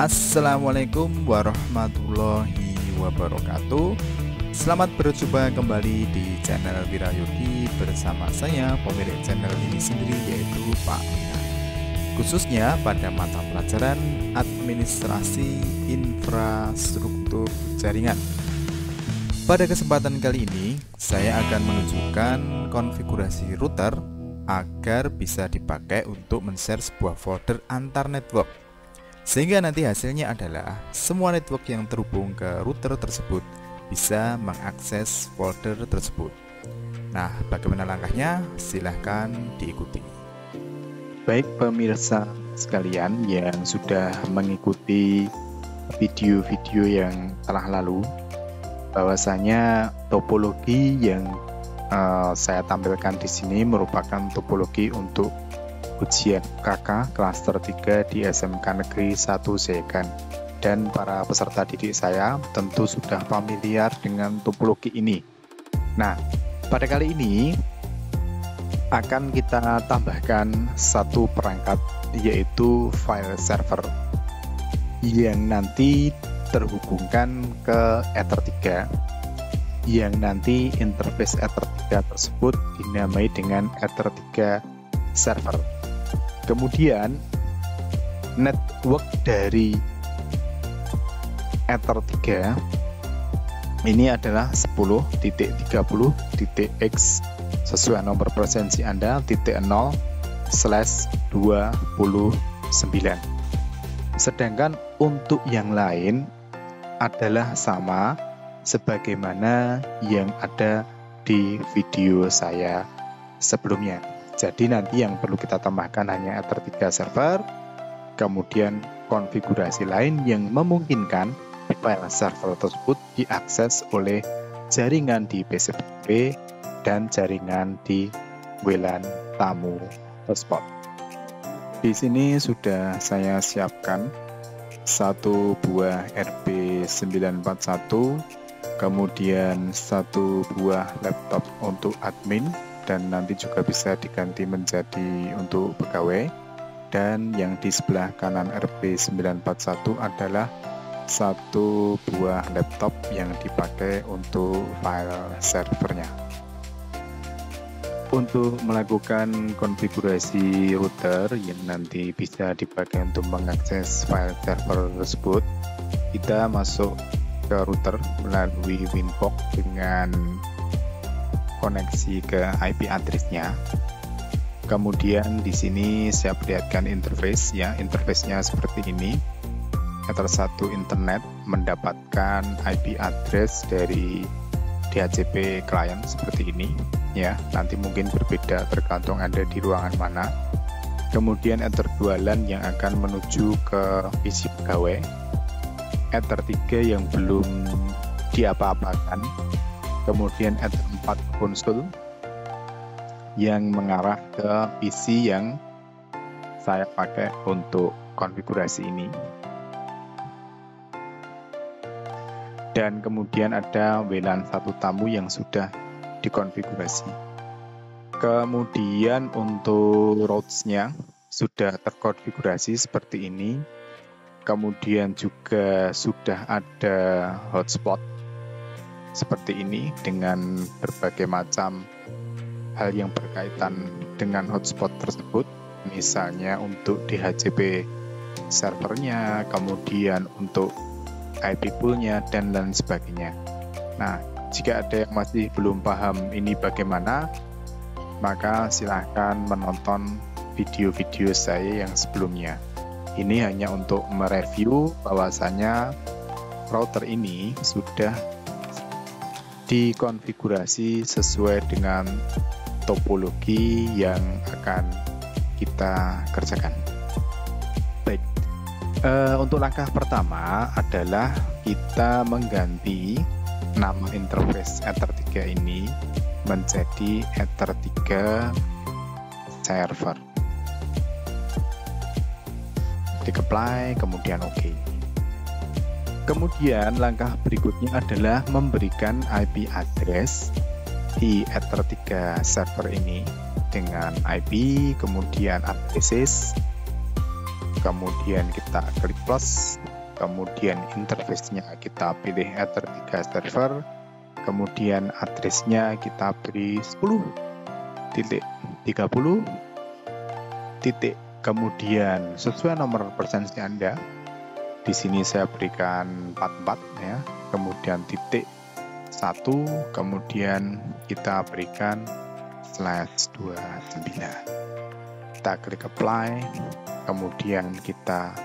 Assalamualaikum warahmatullahi wabarakatuh. Selamat berjumpa kembali di channel Wirayogi bersama saya, pemilik channel ini sendiri, yaitu Pak Wira. Khususnya pada mata pelajaran administrasi infrastruktur jaringan. Pada kesempatan kali ini, saya akan menunjukkan konfigurasi router agar bisa dipakai untuk men-share sebuah folder antar network. Sehingga nanti hasilnya adalah semua network yang terhubung ke router tersebut bisa mengakses folder tersebut. Nah, bagaimana langkahnya? Silahkan diikuti. Baik pemirsa sekalian yang sudah mengikuti video-video yang telah lalu, bahwasanya topologi yang saya tampilkan di sini merupakan topologi untuk ujian KK Klaster 3 di SMK Negeri 1 Segan. Dan para peserta didik saya tentu sudah familiar dengan topologi ini. Nah, pada kali ini akan kita tambahkan satu perangkat, yaitu file server yang nanti terhubungkan ke Ether 3, yang nanti interface Ether 3 tersebut dinamai dengan Ether 3 server. Kemudian network dari Ether 3 ini adalah 10.30.x sesuai nomor presensi Anda .0/29. Sedangkan untuk yang lain adalah sama sebagaimana yang ada di video saya sebelumnya. Jadi nanti yang perlu kita tambahkan hanya Ether 3 server, kemudian konfigurasi lain yang memungkinkan file server tersebut diakses oleh jaringan di PCP dan jaringan di WLAN tamu hotspot. Di sini sudah saya siapkan satu buah RB941, kemudian satu buah laptop untuk admin, dan nanti juga bisa diganti menjadi untuk pegawai. Dan yang di sebelah kanan RB941 adalah satu buah laptop yang dipakai untuk file servernya. Untuk melakukan konfigurasi router yang nanti bisa dipakai untuk mengakses file server tersebut, kita masuk ke router melalui WinPock dengan koneksi ke IP address-nya. Kemudian di sini saya perlihatkan interface ya, interface-nya seperti ini. Ether 1 internet mendapatkan IP address dari DHCP client seperti ini ya. Nanti mungkin berbeda tergantung Anda di ruangan mana. Kemudian Ether 2 LAN yang akan menuju ke PC pegawai. Ether 3 yang belum diapa-apakan. Kemudian Ether 4 konsol yang mengarah ke PC yang saya pakai untuk konfigurasi ini. Dan kemudian ada WLAN 1 tamu yang sudah dikonfigurasi. Kemudian untuk routes-nya sudah terkonfigurasi seperti ini. Kemudian juga sudah ada hotspot seperti ini dengan berbagai macam hal yang berkaitan dengan hotspot tersebut, misalnya untuk DHCP servernya, kemudian untuk IP poolnya, dan lain sebagainya. Nah, jika ada yang masih belum paham ini bagaimana, maka silahkan menonton video-video saya yang sebelumnya. Ini hanya untuk mereview bahwasanya router ini sudah dikonfigurasi sesuai dengan topologi yang akan kita kerjakan. Baik, untuk langkah pertama adalah kita mengganti nama interface Ether 3 ini menjadi Ether 3 server. Di-apply, kemudian OK. Kemudian langkah berikutnya adalah memberikan IP address di Ether 3 server ini dengan IP, kemudian addresses, kemudian kita klik plus, kemudian interface-nya kita pilih Ether3 server, kemudian address-nya kita beri 10.30 titik, kemudian sesuai nomor persensi Anda. Di sini saya berikan 44 ya, kemudian titik 1, kemudian kita berikan /29. Kita klik apply, kemudian kita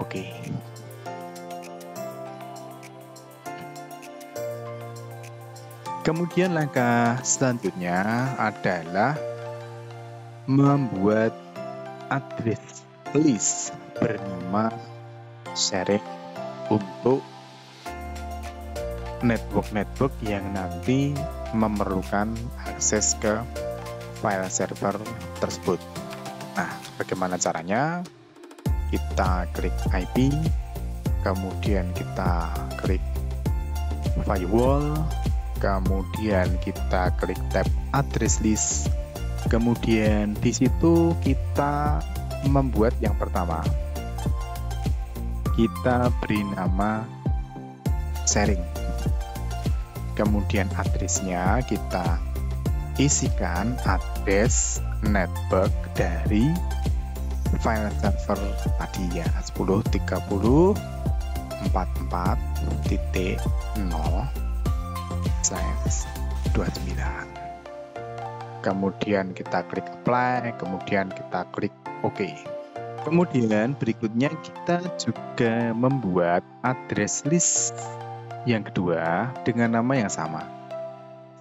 oke. Kemudian langkah selanjutnya adalah membuat address list bernama sharing untuk network yang nanti memerlukan akses ke file server tersebut. Nah, bagaimana caranya? Kita klik IP, kemudian kita klik firewall, kemudian kita klik tab address list, kemudian di situ kita membuat yang pertama. Kita beri nama sharing, kemudian address-nya kita isikan address network dari file server tadi ya, 10.30.4.4.0/29. Kemudian kita klik apply, kemudian kita klik OK. Kemudian berikutnya kita juga membuat address list yang kedua dengan nama yang sama,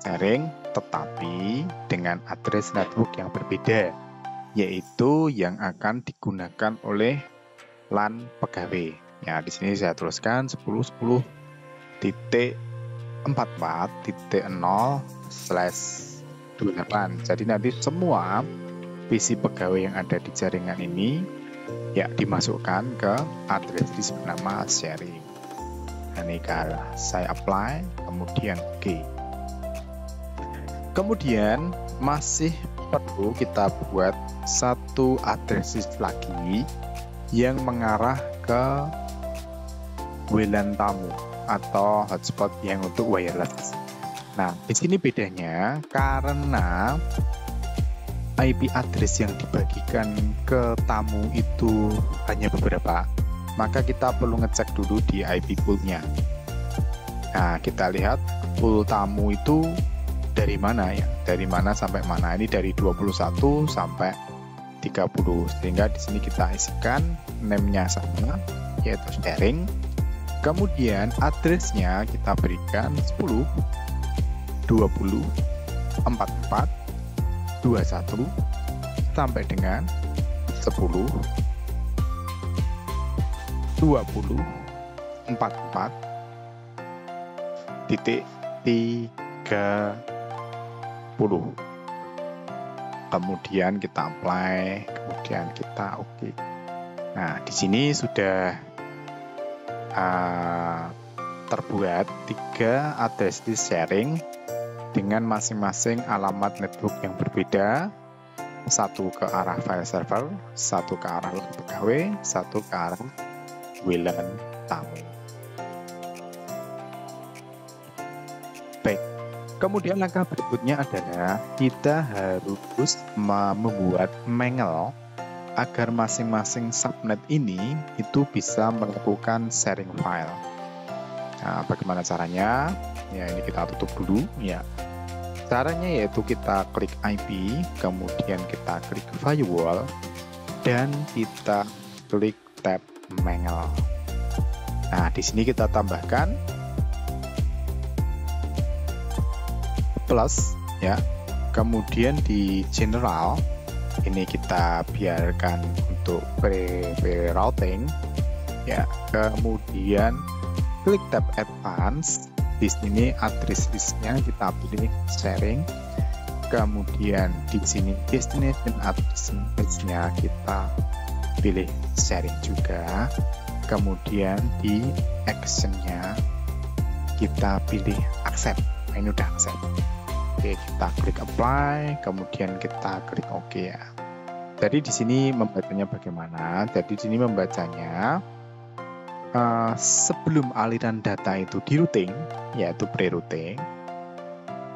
sharing, tetapi dengan address network yang berbeda, yaitu yang akan digunakan oleh LAN pegawai. Ya, di sini saya tuliskan 10.10.44.0/28. Jadi nanti semua PC pegawai yang ada di jaringan ini ya dimasukkan ke address list bernama sharing. Nah, ini kalau saya apply, kemudian OK. Kemudian masih perlu kita buat satu address list lagi yang mengarah ke WLAN tamu atau hotspot yang untuk wireless. Nah, di sini bedanya karena IP address yang dibagikan ke tamu itu hanya beberapa, maka kita perlu ngecek dulu di IP pool-nya. Nah, kita lihat pool tamu itu dari mana ya? Dari mana sampai mana? Ini dari 21 sampai 30. Sehingga di sini kita isikan name-nya sama, yaitu sharing. Kemudian address-nya kita berikan 10.20.44.21 sampai dengan 10.20.44.30. Kemudian kita apply, kemudian kita OK. Nah, di sini sudah terbuat 3 address list sharing dengan masing-masing alamat network yang berbeda, satu ke arah file server, satu ke arah LAN pegawai, satu ke arah WLAN tamu. Baik, kemudian langkah berikutnya adalah kita harus membuat mangel agar masing-masing subnet ini itu bisa melakukan sharing file. Nah, bagaimana caranya? Ya, ini kita tutup dulu ya. Caranya yaitu kita klik IP, kemudian kita klik firewall, dan kita klik tab mangel. Nah, di sini kita tambahkan plus ya. Kemudian di general ini kita biarkan untuk pre-routing ya. Kemudian klik tab advance. Di sini address list-nya kita pilih sharing. Kemudian di sini destination address list-nya kita pilih sharing juga. Kemudian di action-nya kita pilih accept. Nah, ini udah accept. Oke, kita klik apply, kemudian kita klik OK ya. Jadi di sini membacanya bagaimana? Jadi di sini membacanya sebelum aliran data itu di routing, yaitu pre-routing,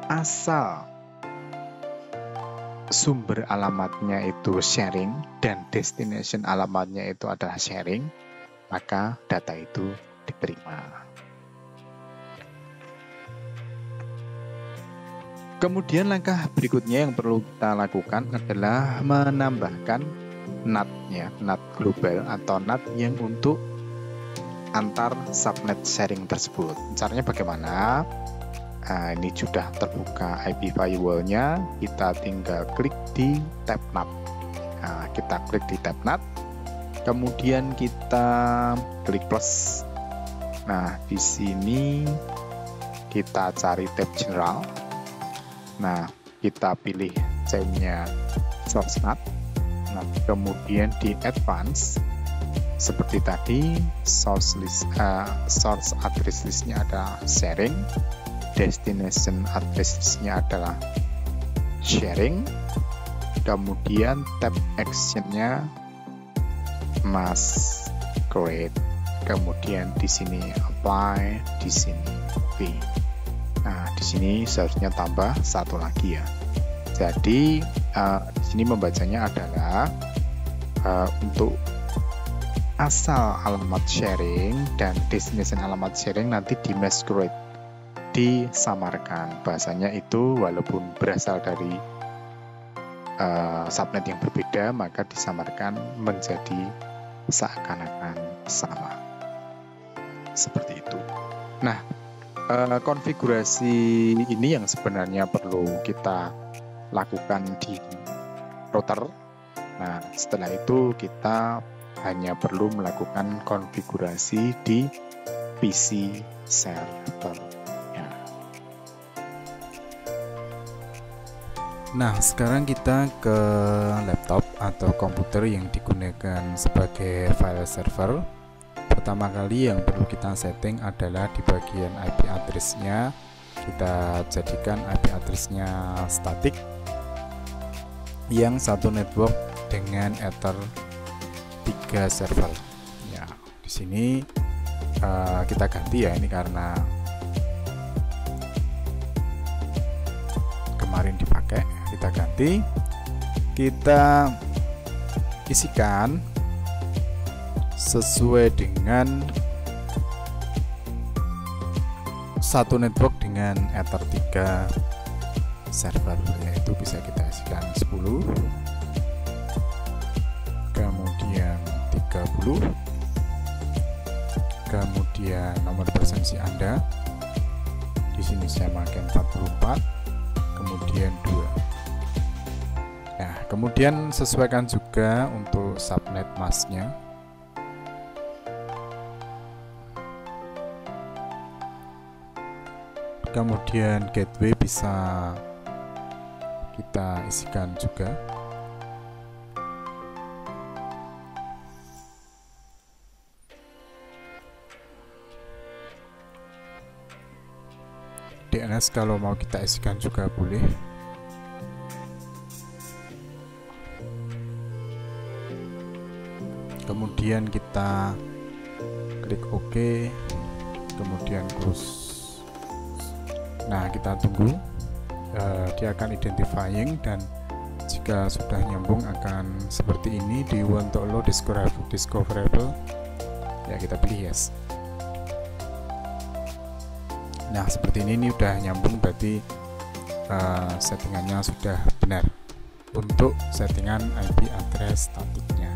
asal sumber alamatnya itu sharing dan destination alamatnya itu adalah sharing, maka data itu diterima. Kemudian langkah berikutnya yang perlu kita lakukan adalah menambahkan NAT, ya, NAT global atau NAT yang untuk antar subnet sharing tersebut. Caranya bagaimana? Nah, ini sudah terbuka IP firewall-nya, kita tinggal klik di tab NAT. Nah, kita klik di tab NAT, kemudian kita klik plus. Nah, di sini kita cari tab general. Nah, kita pilih chain-nya source NAT. Nah, kemudian di advance, seperti tadi, source address list-nya adalah sharing, destination address list-nya adalah sharing, kemudian tab action-nya must create, kemudian di sini apply, di sini v. Nah, di sini seharusnya tambah satu lagi, ya. Jadi di sini membacanya adalah untuk asal alamat sharing dan destination alamat sharing nanti di masquerade, disamarkan. Bahasanya itu walaupun berasal dari subnet yang berbeda, maka disamarkan menjadi seakan-akan sama. Seperti itu. Nah, konfigurasi ini yang sebenarnya perlu kita lakukan di router. Nah, setelah itu kita hanya perlu melakukan konfigurasi di PC server. Ya. Nah, sekarang kita ke laptop atau komputer yang digunakan sebagai file server. Pertama kali yang perlu kita setting adalah di bagian IP address-nya. Kita jadikan IP address-nya static yang satu network dengan Ether 3 server. Ya, di sini kita ganti, ya, ini karena kemarin dipakai, kita ganti. Kita isikan sesuai dengan satu network dengan Ether 3 server, yaitu bisa kita isikan 10, kemudian 30, kemudian nomor presensi Anda di sini saya pakai 44, kemudian 2. Nah, kemudian sesuaikan juga untuk subnet masknya. Kemudian gateway bisa kita isikan juga. DNS kalau mau kita isikan juga boleh. Kemudian kita klik OK, kemudian close. Nah, kita tunggu, dia akan identifying, dan jika sudah nyambung akan seperti ini. Do you want to allow discoverable? Ya, kita pilih yes. Nah, seperti ini udah nyambung, berarti settingannya sudah benar untuk settingan IP address statiknya.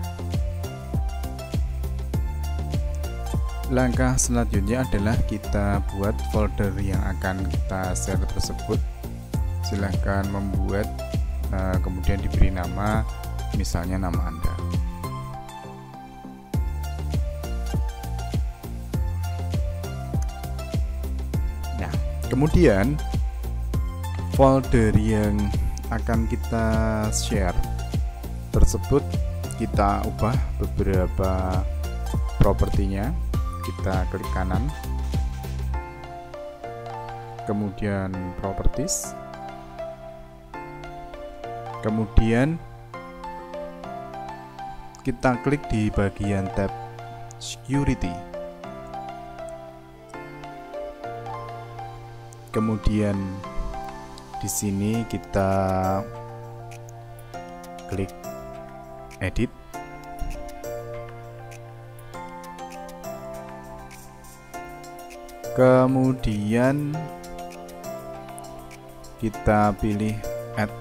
Langkah selanjutnya adalah kita buat folder yang akan kita share tersebut. Silahkan membuat, kemudian diberi nama, misalnya nama Anda. Nah, kemudian folder yang akan kita share tersebut kita ubah beberapa propertinya. Kita klik kanan, kemudian properties, kemudian kita klik di bagian tab security. Kemudian di sini kita klik edit. Kemudian kita pilih add.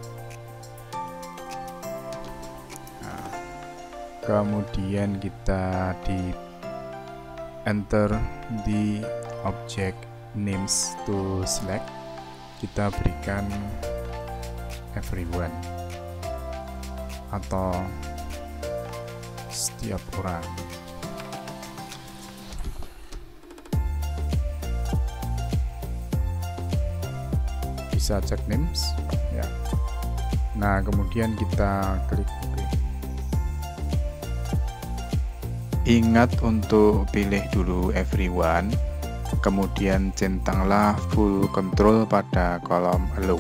Nah, kemudian kita di enter di object names to select, kita berikan everyone atau setiap orang. Bisa cek names ya. Nah, kemudian kita klik OK. Ingat untuk pilih dulu everyone, kemudian centanglah full control pada kolom allow.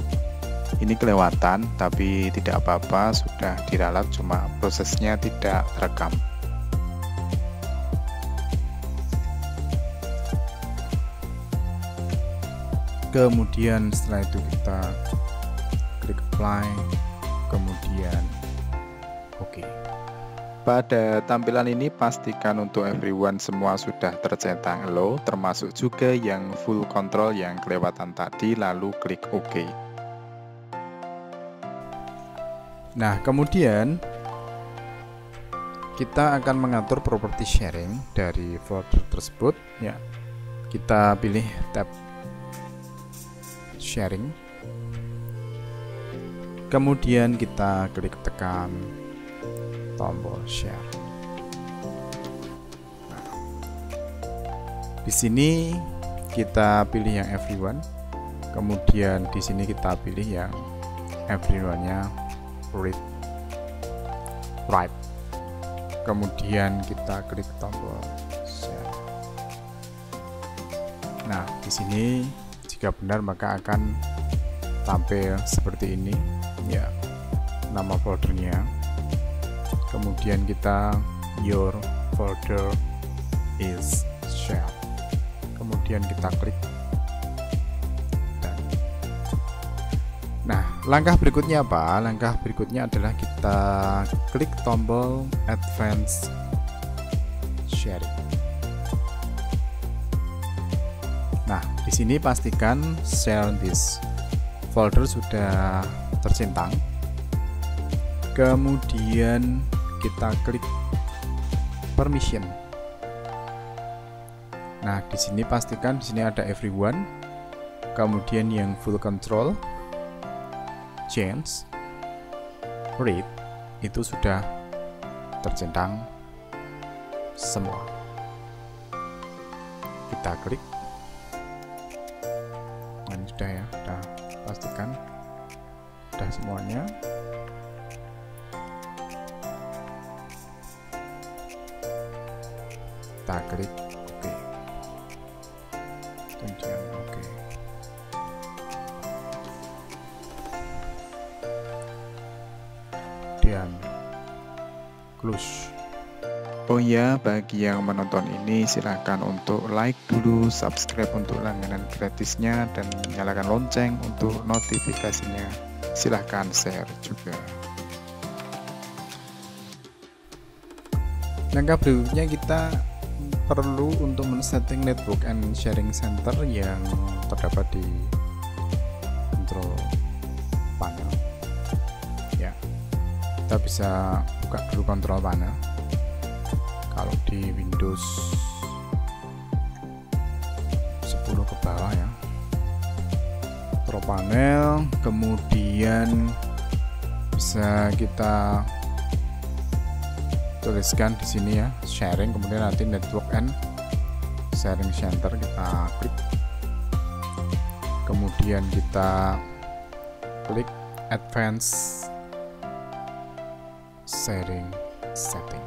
Ini kelewatan, tapi tidak apa-apa, sudah diralat, cuma prosesnya tidak terekam. Kemudian setelah itu kita klik apply, kemudian OK. Pada tampilan ini pastikan untuk everyone semua sudah tercentang allow, termasuk juga yang full control yang kelewatan tadi, lalu klik OK. Nah, kemudian kita akan mengatur properti sharing dari folder tersebut ya. Kita pilih tab sharing, kemudian kita klik tekan tombol share. Nah, di sini kita pilih yang everyone, kemudian di sini kita pilih yang everyone-nya read write, kemudian kita klik tombol share. Nah, di sini jika benar maka akan tampil seperti ini ya, nama foldernya. Kemudian kita your folder is shared, kemudian kita klik dan. Nah, langkah berikutnya apa? Langkah berikutnya adalah kita klik tombol advanced sharing. Nah, di sini pastikan share this folder sudah tercentang. Kemudian kita klik permission. Nah, di sini pastikan di sini ada everyone, kemudian yang full control, change, read itu sudah tercentang semua. Kita klik. Nah, sudah ya, sudah pastikan sudah semuanya. Kita klik OK, kemudian OK. Dan close. Oh ya, bagi yang menonton ini silahkan untuk like dulu, subscribe untuk langganan gratisnya, dan nyalakan lonceng untuk notifikasinya. Silahkan share juga. Langkah berikutnya kita perlu untuk men-setting network and sharing center yang terdapat di control panel ya. Kita bisa buka dulu control panel. Kalau di Windows 10 ke bawah ya, control panel, kemudian bisa kita tuliskan di sini ya, sharing, kemudian nanti network and sharing center kita klik, kemudian kita klik advanced sharing setting.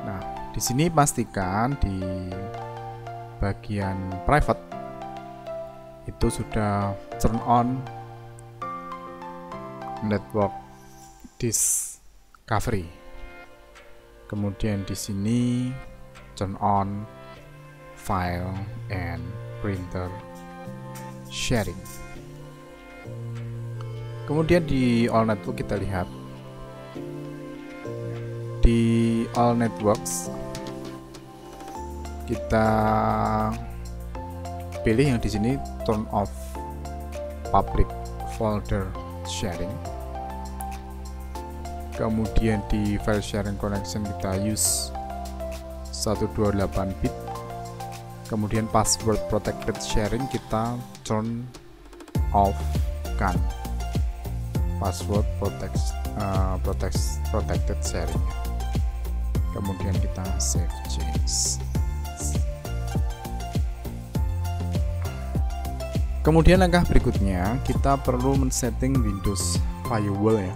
Nah, di sini pastikan di bagian private itu sudah turn on network discovery. Kemudian di sini turn on file and printer sharing. Kemudian di all network kita lihat, di all networks kita pilih yang di sini turn off public folder sharing. Kemudian di file sharing connection kita use 128 bit. Kemudian password protected sharing kita turn off kan password protected sharing. Kemudian kita save change. Kemudian langkah berikutnya kita perlu men-setting Windows firewall ya,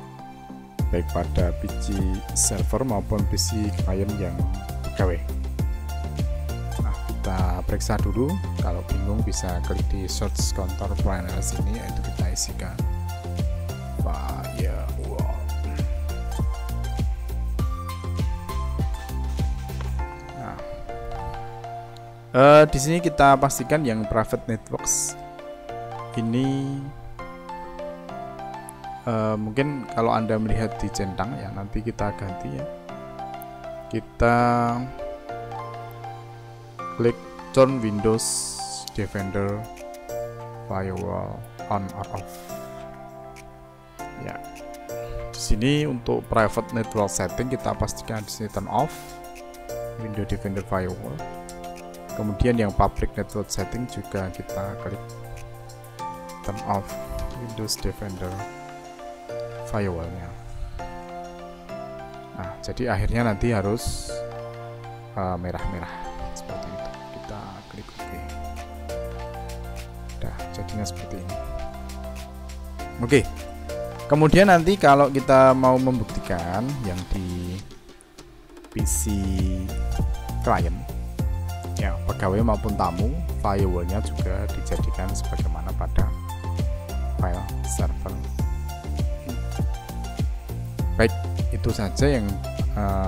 baik pada PC server maupun PC client yang pegawai. Nah, kita periksa dulu. Kalau bingung bisa klik di search control panel sini, yaitu kita isikan firewall. Nah, di sini kita pastikan yang private networks ini mungkin kalau Anda melihat di centang ya, nanti kita ganti ya. Kita klik turn Windows Defender Firewall on or off. Ya. Di sini untuk private network setting kita pastikan di sini turn off Windows Defender Firewall. Kemudian yang public network setting juga kita klik turn off Windows Defender firewallnya. Nah, jadi akhirnya nanti harus merah-merah seperti itu. Kita klik OK. Nah, jadinya seperti ini. Oke. Kemudian nanti kalau kita mau membuktikan yang di PC client ya, pegawai maupun tamu, firewallnya juga dijadikan sebagaimana pada file server. Baik, itu saja yang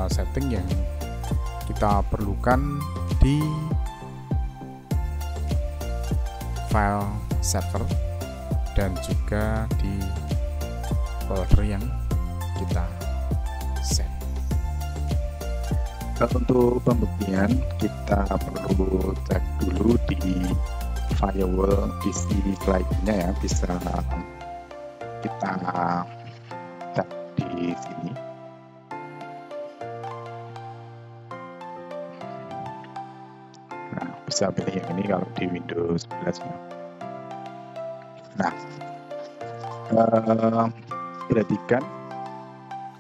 setting yang kita perlukan di file server dan juga di folder yang kita set. Untuk pembuktian kita perlu cek dulu di firewall PC client-nya ya, bisa kita cek di sini. Nah, bisa pilih yang ini kalau di Windows 11 ya. Nah, perhatikan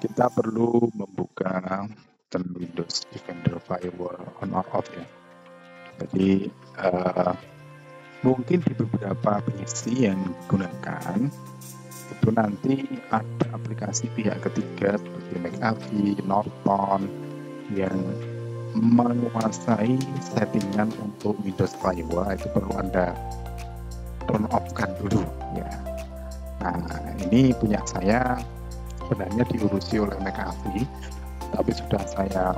kita perlu membuka Windows Defender Firewall on or off ya. Jadi mungkin di beberapa PC yang digunakan itu nanti ada aplikasi pihak ketiga seperti McAfee, Norton yang menguasai settingan untuk Windows Firewall. Itu perlu Anda turn off kan dulu ya. Nah, ini punya saya sebenarnya diurusi oleh McAfee, tapi sudah saya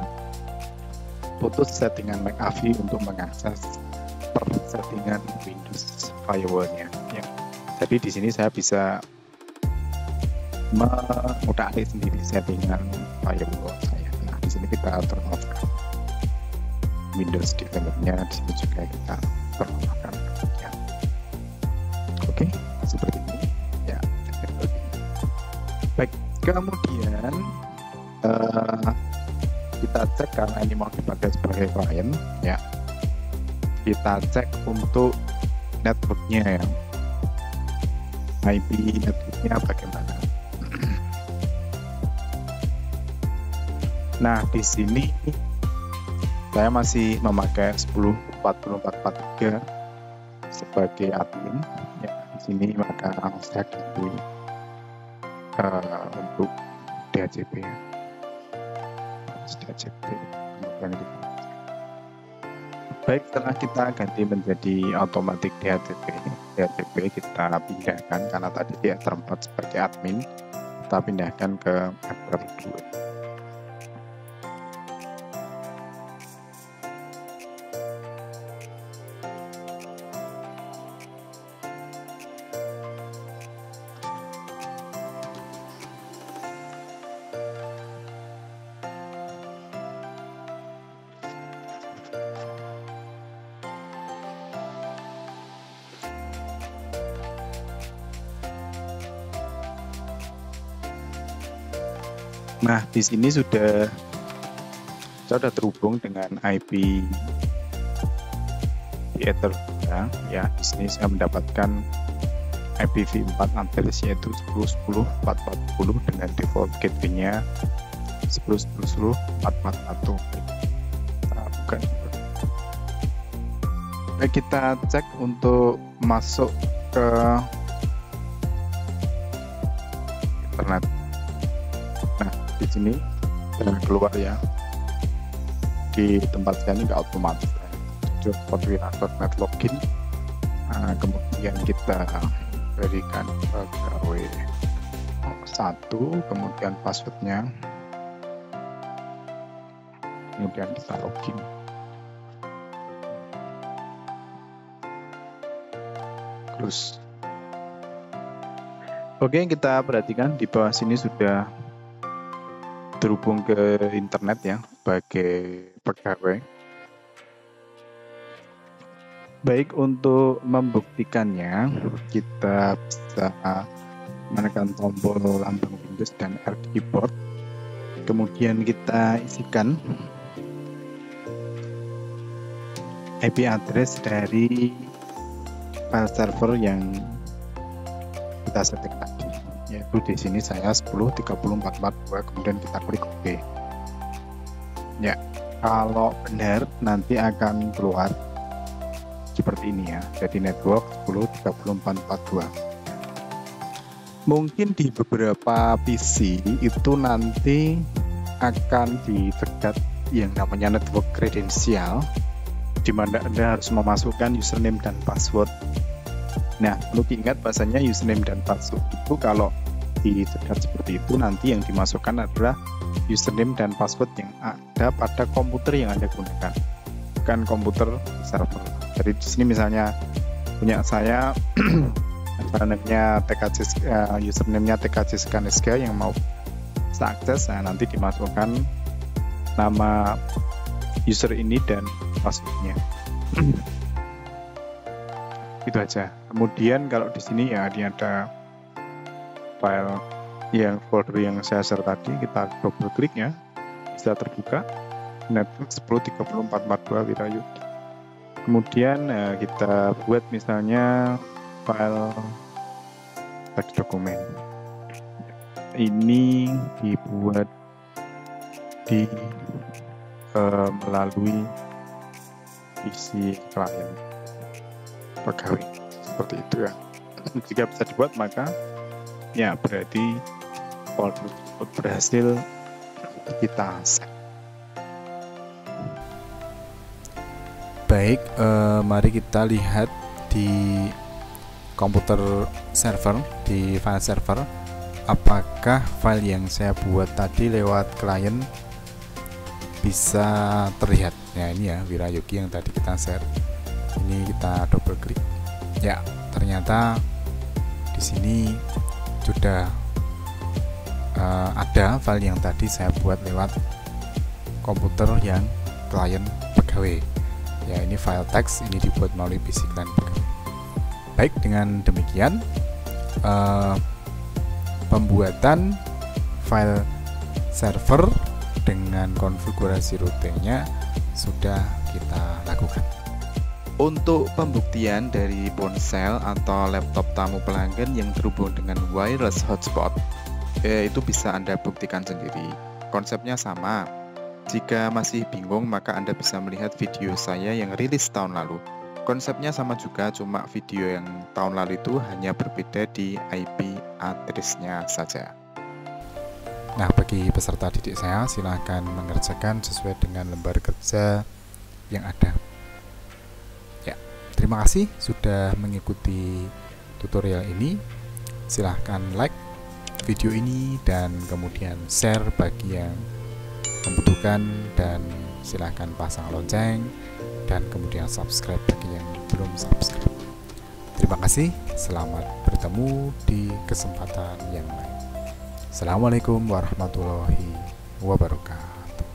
putus settingan McAfee untuk mengakses per settingan Windows firewall-nya ya. Jadi di sini saya bisa mengutak-atik sendiri settingan firewall saya. Nah, di sini kita turn off Windows Defender-nya, di sini juga kita turn off ya. Oke, seperti ini ya. Baik, kemudian kita cek karena ini mau dipakai sebagai klien ya, kita cek untuk networknya ya, IP networknya bagaimana. Nah, di sini saya masih memakai 10.44.43 sebagai admin ya. Di sini maka saya ganti untuk DHCP ya. DHCP. Baik, setelah kita ganti menjadi automatic DHCP kita pindahkan karena tadi dia terempat sebagai admin, kita pindahkan ke Ember 2. Nah, di sini saya sudah terhubung dengan IP di Ether ya. Di sini saya mendapatkan IPv4 address yaitu 10.10.440 dengan default gateway-nya 10.10.441. Bukan. Baik, kita cek untuk masuk ke internet. Nah, di sini keluar ya. Di tempat saya ini nggak otomatis. Podwira.net login. Nah, kemudian kita berikan pegawai 1, kemudian passwordnya, kemudian kita login. Close. Oke, kita perhatikan di bawah sini sudah terhubung ke internet ya sebagai pegawai. Baik, untuk membuktikannya kita bisa menekan tombol lambang Windows dan R keyboard, kemudian kita isikan IP address dari file server yang kita setting tadi, yaitu di sini saya 10.30.442, kemudian kita klik OK. Ya, kalau benar nanti akan keluar seperti ini ya, jadi network 10.30.442. Mungkin di beberapa PC itu nanti akan dicegat yang namanya network kredensial, di mana Anda harus memasukkan username dan password. Nah, perlu diingat bahasanya username dan password itu kalau dicegat seperti itu, nanti yang dimasukkan adalah username dan password yang ada pada komputer yang Anda gunakan, bukan komputer server. Jadi di sini misalnya punya saya username-nya TKC Skaneska yang mau saya akses, nah nanti dimasukkan nama user ini dan passwordnya. Itu aja. Kemudian kalau di sini ya ini ada file yang folder yang saya share tadi, kita double klik ya, bisa terbuka network 10.30.442 Wirayudi. Kemudian kita buat misalnya file teks dokumen. Ini dibuat melalui PC klien pegawai seperti itu ya. Jika bisa dibuat maka ya berarti folder berhasil kita set. Baik, mari kita lihat di komputer server, di file server, apakah file yang saya buat tadi lewat klien bisa terlihat. Ya ini ya Wirayudi yang tadi kita share. Ini kita double klik. Ya, ternyata di sini sudah ada file yang tadi saya buat lewat komputer yang klien pegawai. Ya, ini file teks, ini dibuat melalui PC klien pegawai. Baik, dengan demikian pembuatan file server dengan konfigurasi rutenya sudah kita lakukan. Untuk pembuktian dari ponsel atau laptop tamu pelanggan yang terhubung dengan wireless hotspot, itu bisa Anda buktikan sendiri. Konsepnya sama. Jika masih bingung, maka Anda bisa melihat video saya yang rilis tahun lalu. Konsepnya sama juga, cuma video yang tahun lalu itu hanya berbeda di IP address-nya saja. Nah, bagi peserta didik saya, silahkan mengerjakan sesuai dengan lembar kerja yang ada. Ya, terima kasih sudah mengikuti tutorial ini. Silahkan like video ini dan kemudian share bagi yang membutuhkan, dan silahkan pasang lonceng dan kemudian subscribe bagi yang belum subscribe. Terima kasih, selamat bertemu di kesempatan yang lain. Assalamualaikum warahmatullahi wabarakatuh.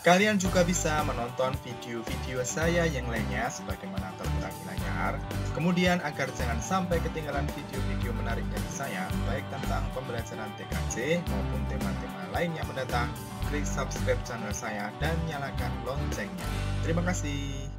Kalian juga bisa menonton video-video saya yang lainnya sebagaimana tertera di layar. Kemudian agar jangan sampai ketinggalan video-video menarik dari saya, baik tentang pembelajaran TKJ maupun tema-tema lainnya mendatang, klik subscribe channel saya dan nyalakan loncengnya. Terima kasih.